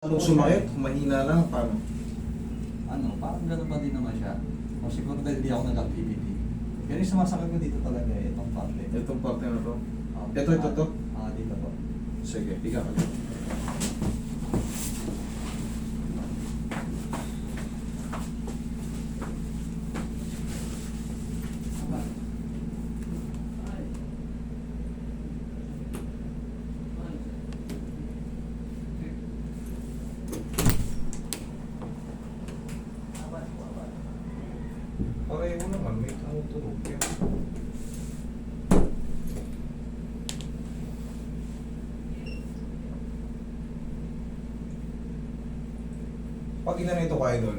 Anong sumakit? Mahina lang, paano? Parang gano'n pa din naman siya. O siguro dahil di ako nag-activity. Pero yung sumasakit ko dito talaga itong parte. Itong parte na to. Oh, Ito. dito po. Sige, higa ka dito. Pareho naman, may tumutulog yan. Pag inanito ka, idol,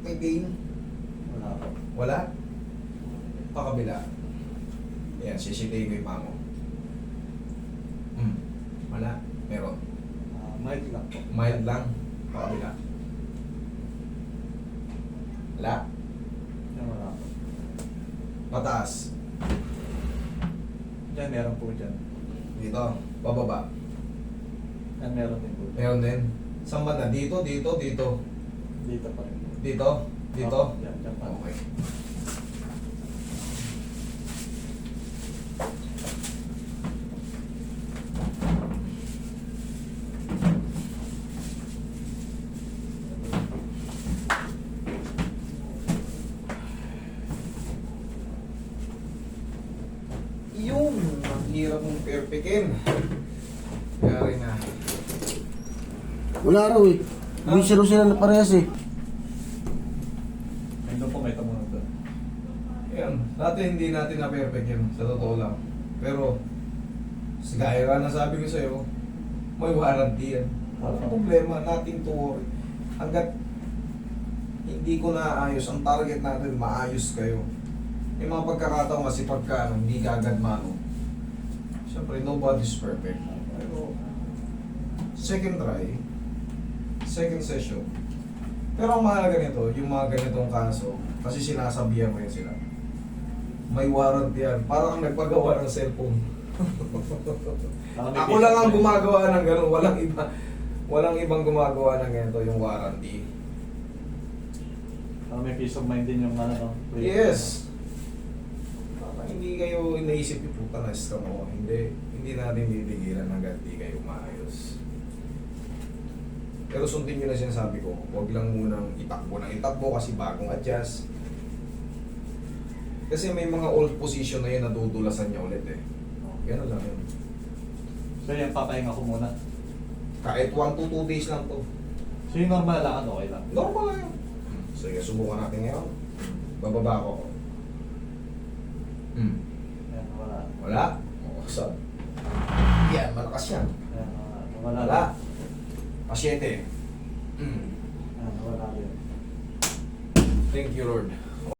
may pain? Wala po. Wala? Pakabila. Ayan, sisitayin ko yung paa mo. Wala? Meron. Mild lang po. Mild lang. Pakabila. Wala? Yan, wala po. Pataas. Yan, meron po dyan. Dito. Bababa. Yan, meron din po. Meron din. Saan ba na? Dito. Dito pa rin. Dito. Oh, yan pa. Okay. Yung ang hirap mong perfectin. Kaya rin na. Wala raw eh. Busy raw sila na parehas eh. May doon po, may tumunog doon. Ayan, dati hindi natin na-perfect yun, sa totoo lang. Pero, si gaya na sabi ko sa'yo, may warranty yan. Walang problema, nothing to worry. Hanggat hindi ko naayos, ang target natin, maayos kayo. May mga pagkakataon kasi pagka hindi ka agad mano. Siyempre, nobody's perfect. Pero, second try, second session. Pero ang mahalaga nito, yung mga ganitong kaso, kasi sinasabihan ko yan sila. May warranty yan. Parang kang nagpagawa ng cellphone. Ako lang ang gumagawa ng gano'n. Walang ibang gumagawa ng ganito, yung warranty. May peace of mind din yung Yes. Parang hindi kayo inaisip yung puta na scam mo. Hindi natin bibigilan hanggang hindi kayo maayos. Pero sundin nyo na sinasabi ko, huwag lang munang itakbo kasi bagong adjust. Kasi may mga old position na yun, nadudulasan niya ulit eh. Ganun lang yun. So yan, papahinga ko muna. Kahit 1 to 2 days lang to. So yung normal lang, okay lang. Normal lang yun. Sige, subukan natin ngayon. Bababa ko. Yan, wala. Wala? O, sab. Yan, malakas yan. Yan, wala. Wala. Pasyente. Yan, wala din. Thank you, Lord.